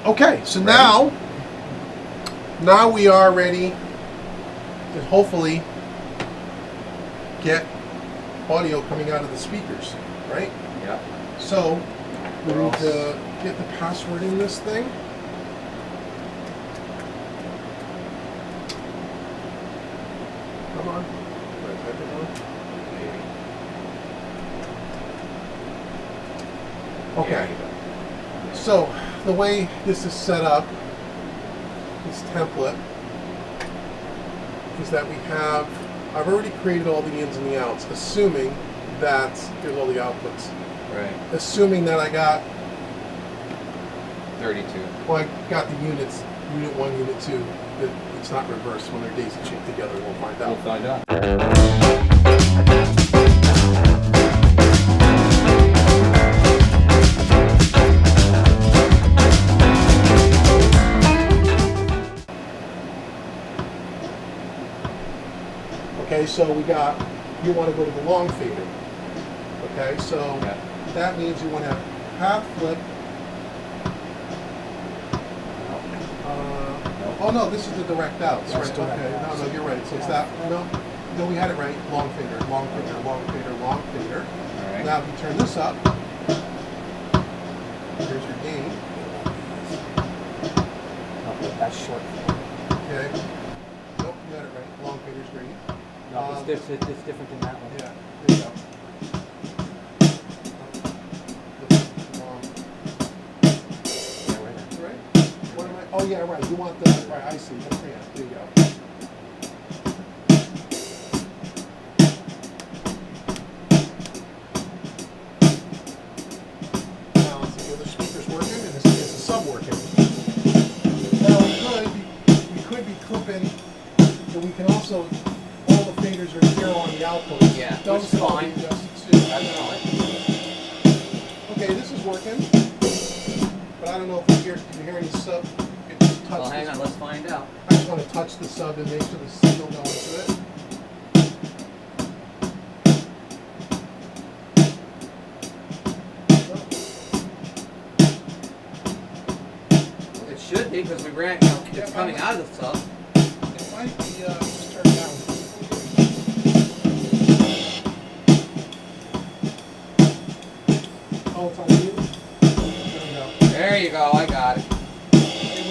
Okay, so now we are ready to hopefully get audio coming out of the speakers, right? Yeah. So we need to get the password in this thing. Come on. Did I type it wrong? Maybe. Okay. So the way this is set up, this template, is that we have, I've already created all the ins and the outs, assuming that, here's all the outputs. Right. Assuming that I got, 32. well, I got the units, unit 1, unit 2, that it's not reversed when they're daisy chained together, we'll find out. We'll find out. Okay, so we got, you want to go to the long fader. Okay, so Yeah. that means you want to have half flip. Oh no, this is the direct outs, That's right? direct Okay, outs. no, you're right. So it's that, no, we had it right. Long fader, long fader, long fader, long fader. All right. Now if you turn this up, here's your gain. That's short. Okay. Nope, you got it right. Long fader's green. No, it's different than that one. Yeah, there you go. Yeah, right there. Right? What am I? Oh yeah, right. You want the right? I see. Yeah, there you go. Now let's see the other speakers working, and this is the sub working. Now we could be clipping, but we can also all the faders are 0 on the output. Yeah, Those which is can all be fine. adjusted too. That's fine. Okay, this is working, but I don't know if you hear any sub. It just touch Well, hang this. on, let's find out. I just want to touch the sub and make sure the signal goes to it. It should be because we ran, you know, it's coming out of the sub. It might be just turned down. Oh, it's on mute? There we go. There you go, I got it. It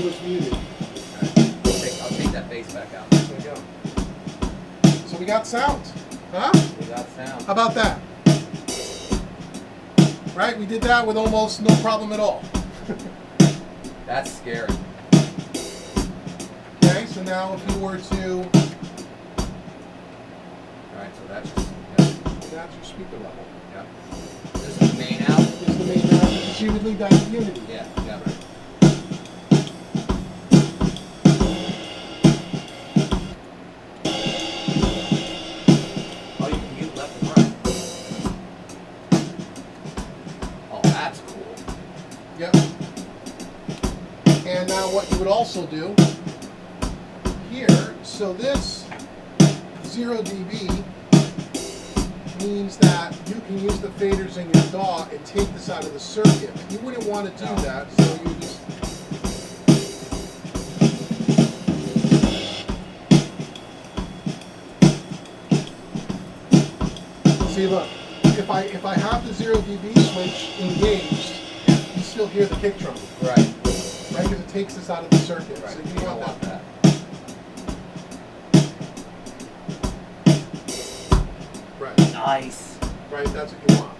was muted. I'll take that bass back out. There we go. So we got sound. Huh? We got sound. How about that? Right? We did that with almost no problem at all. That's scary. Okay, so now if you were to, Alright, so that's just, yeah. that's your speaker level. Yeah. This is the main out? This is the main message. So you would leave that in Unity. Yeah, yeah. Oh, you can mute left and right. Oh, that's cool. Yep. And now what you would also do here, so this 0 dB means that you can use the faders in your DAW and take this out of the circuit. You wouldn't want to do No. that, so you just see. Look, if I have the 0 dB switch engaged, you still hear the kick drum. Right. Right, because it takes this out of the circuit. Right. So You you don't want want that. that. Right, Nice. right, that's what you want.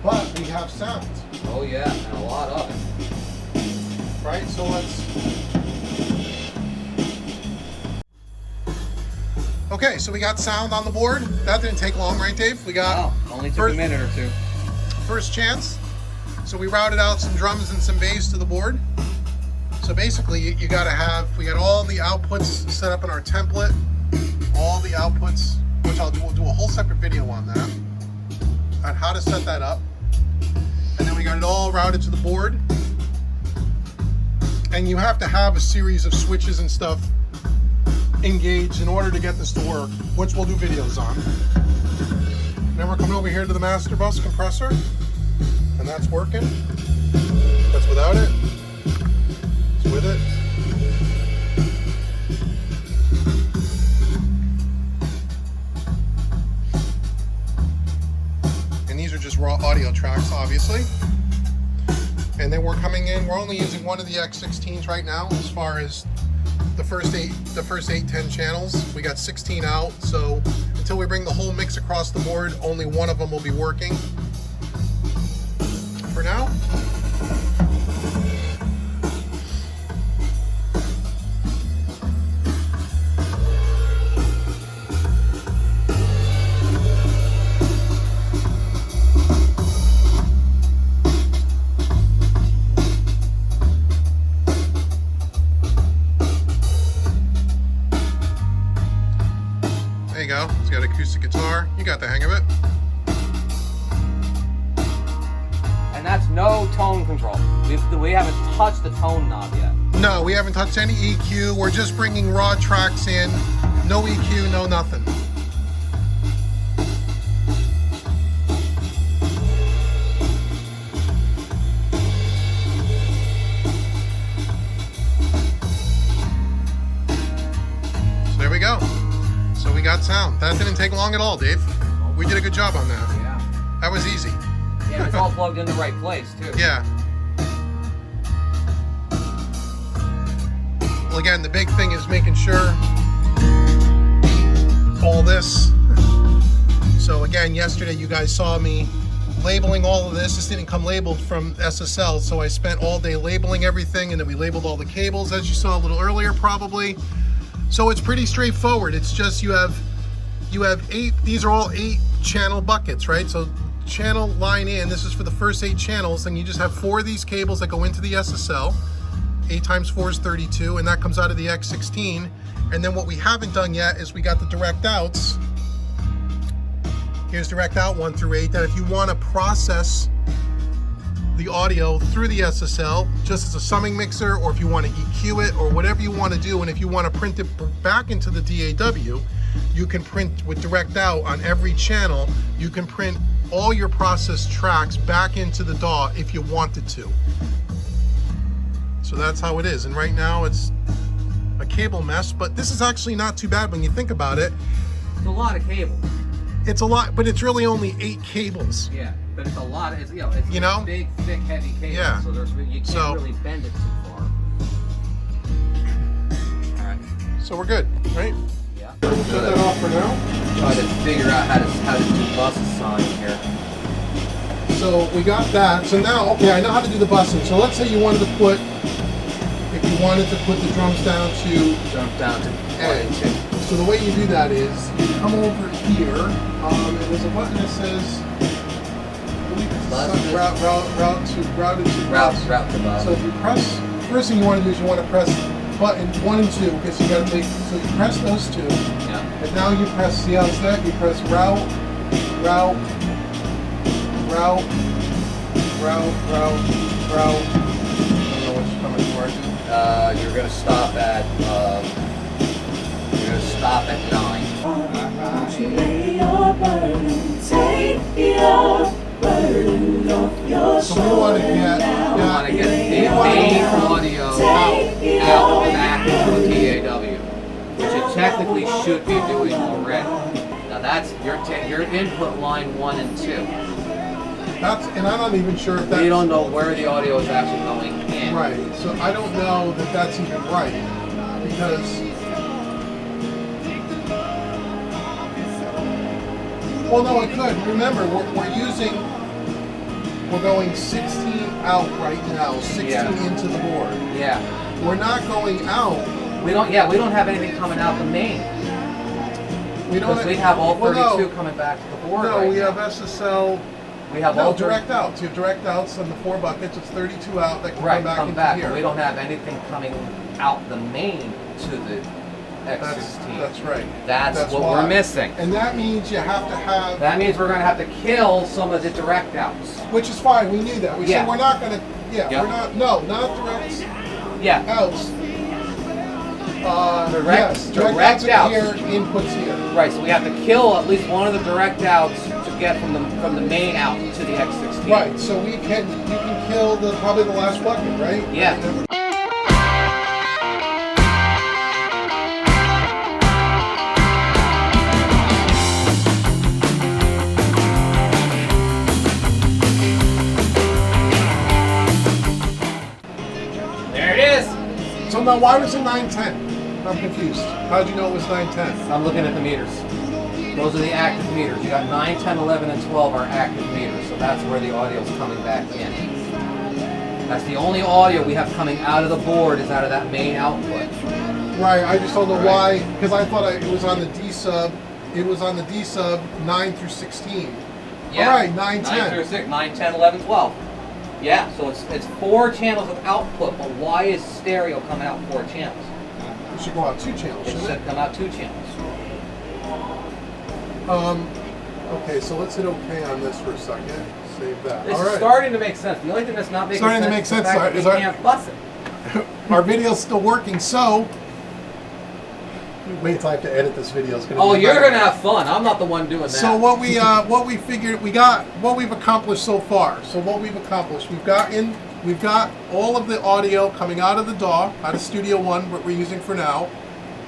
But we have sound, Oh yeah, and a lot of it. right? So let's. Okay, so we got sound on the board. That didn't take long, right, Dave? We got Oh, only took first- a minute or two. first chance. So we routed out some drums and some bass to the board. So basically, you got to have, we got all the outputs set up in our template, all the outputs, which we'll do a whole separate video on that, on how to set that up. And then we got it all routed to the board. And you have to have a series of switches and stuff engaged in order to get this to work, which we'll do videos on. Then we're coming over here to the master bus compressor, and that's working. That's without it. It's with it. And these are just raw audio tracks, obviously. And then we're coming in, we're only using one of the X16s right now as far as the first 8-10 channels. We got 16 out, so until we bring the whole mix across the board, only one of them will be working. For now. There you go. It's got acoustic guitar. You got the hang of it. And that's no tone control. We haven't touched the tone knob yet. No, we haven't touched any EQ. We're just bringing raw tracks in. No EQ, no nothing. So there we go. So we got sound. That didn't take long at all, Dave. We did a good job on that. Yeah. That was easy. Yeah, it's all plugged in the right place, too. Yeah. Well, again, the big thing is making sure all this. So again, yesterday you guys saw me labeling all of this. This didn't come labeled from SSL, so I spent all day labeling everything, and then we labeled all the cables, as you saw a little earlier, probably. So it's pretty straightforward. It's just you have 8. These are all 8-channel buckets, right? So channel line in, this is for the first 8 channels, and you just have 4 of these cables that go into the SSL. 8 times 4 is 32, and that comes out of the X16. And then what we haven't done yet is we got the direct outs. Here's direct out 1 through 8, that if you want to process the audio through the SSL just as a summing mixer, or if you want to EQ it, or whatever you want to do, and if you want to print it back into the DAW, you can print with direct out on every channel. You can print all your processed tracks back into the DAW if you wanted to. So that's how it is. And right now it's a cable mess, but this is actually not too bad when you think about it. It's a lot of cable. It's a lot, but it's really only 8 cables. Yeah, but it's a lot. It's it's a big, thick, heavy cable. Yeah. So you can't really bend it too far. All right. So we're good, right? Yeah. Shut that off for now. Try to figure out how to do buses on here. So we got that. So now, okay, I know how to do the bussing. So let's say you wanted to put, if you wanted to put the drums down to Jump down to A. 1 and 2. So the way you do that is you come over here, and there's a button that says, I believe it's routed to bus. Route to bus. So if you press, first thing you want to do is you want to press button 1 and 2, because you got to make, so you press those 2, Yeah. and now you press, see how it's that? You press route, route, route, route, route, route. I don't know which coming towards you. You're gonna stop at 9. Won't you lay your burden, take your burden off your So we want to get, now. You want to get the main audio out back into the DAW, which it technically should be doing already. Now that's your input line 1 and 2. that's, and I'm not even sure if that's We don't know where the audio is actually going in. right. So I don't know that that's even right, because, well, no, it could. Remember, we're going 16 out right now, 16 Yeah. into the board. Yeah. We're not going out. We don't have anything coming out the main. We don't. Because we have all 32 well, no, coming back to the board no, right we now. have SSL We have No, all direct outs. You have direct outs on the 4 buckets. It's 32 out that can Right, come back come into back. here. But we don't have anything coming out the main to the X16. That's right. That's what why. we're missing. And that means you have to have, That means we're going to have to kill some of the direct outs. which is fine. We knew that. We Yeah. said we're not going to. Yeah, Yep. we're not. No, not direct Yeah. outs. Direct outs outs. here, inputs here. Right, so we have to kill at least one of the direct outs to get from the main out to the X16. Right. So you can kill probably the last bucket, right? Yeah. There it is. So now, why was it 910? I'm confused. How'd you know it was 910? I'm looking at the meters. Those are the active meters. You got 9, 10, 11, and 12 are active meters, so that's where the audio is coming back in. That's the only audio we have coming out of the board is out of that main output. Right. I just don't know Right. why, because I thought it was on the D sub. It was on the D sub 9 through 16. Yeah. All right, 9, 10. 9 through 6, 9, 10, 11, 12. Yeah, so it's 4 channels of output, but why is stereo coming out 4 channels? It should go out 2 channels, It shouldn't should it? come out 2 channels. Okay, so let's hit OK on this for a second. Save that. It's All right. starting to make sense. The only thing that's not making Starting to sense make is the sense, fact that is we our- can't bus it. Our video's still working, so wait till I have to edit this video. It's gonna Oh, be you're better. gonna have fun. I'm not the one doing that. So what we figured what we've accomplished so far. So what we've accomplished, we've got all of the audio coming out of the DAW, out of Studio One, what we're using for now,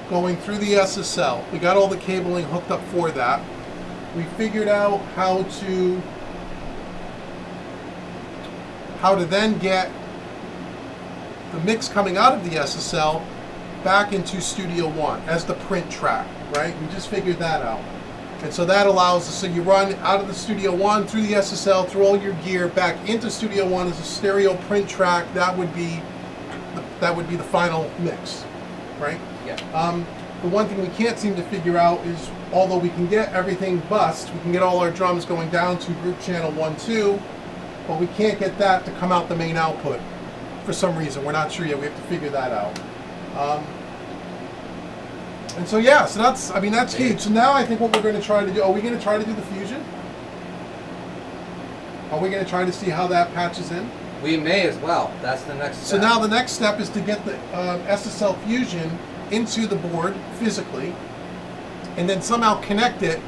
going through the SSL. We got all the cabling hooked up for that. We figured out how to then get the mix coming out of the SSL back into Studio One as the print track, right? We just figured that out. And so that allows us, so you run out of the Studio One through the SSL, through all your gear, back into Studio One as a stereo print track. That would be the final mix, right? Yeah. The one thing we can't seem to figure out is, although we can get everything bussed, we can get all our drums going down to group channel 1, 2, but we can't get that to come out the main output for some reason. We're not sure yet. We have to figure that out. And so yeah, so that's huge. So now I think what we're going to try to do, are we going to try to do the fusion? Are we going to try to see how that patches in? We may as well. That's the next So step. now the next step is to get the SSL fusion into the board physically, and then somehow connect it.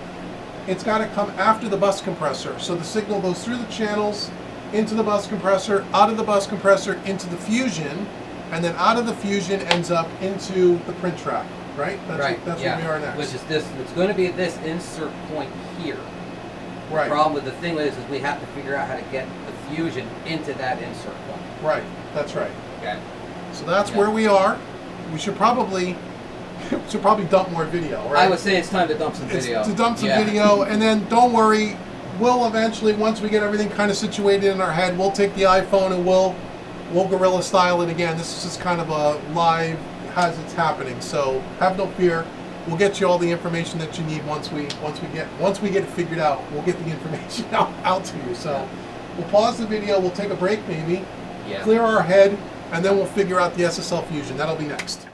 It's got to come after the bus compressor. So the signal goes through the channels, into the bus compressor, out of the bus compressor, into the fusion, and then out of the fusion ends up into the print track, right? That's yeah. where we are next. Which is this. It's going to be this insert point here. Right. The problem with the thing is we have to figure out how to get the fusion into that insert point. Right. That's right. Okay. So that's Yeah. where we are. We should probably dump more video, right? I would say it's time to dump some video. To dump some Yeah. video, and then don't worry, we'll eventually, once we get everything kind of situated in our head, we'll take the iPhone and we'll guerrilla style it again. This is just kind of a live as it's happening. So have no fear. We'll get you all the information that you need once we get it figured out. We'll get the information out to you. So we'll pause the video. We'll take a break, maybe. Yeah. Clear our head, and then we'll figure out the SSL fusion. That'll be next.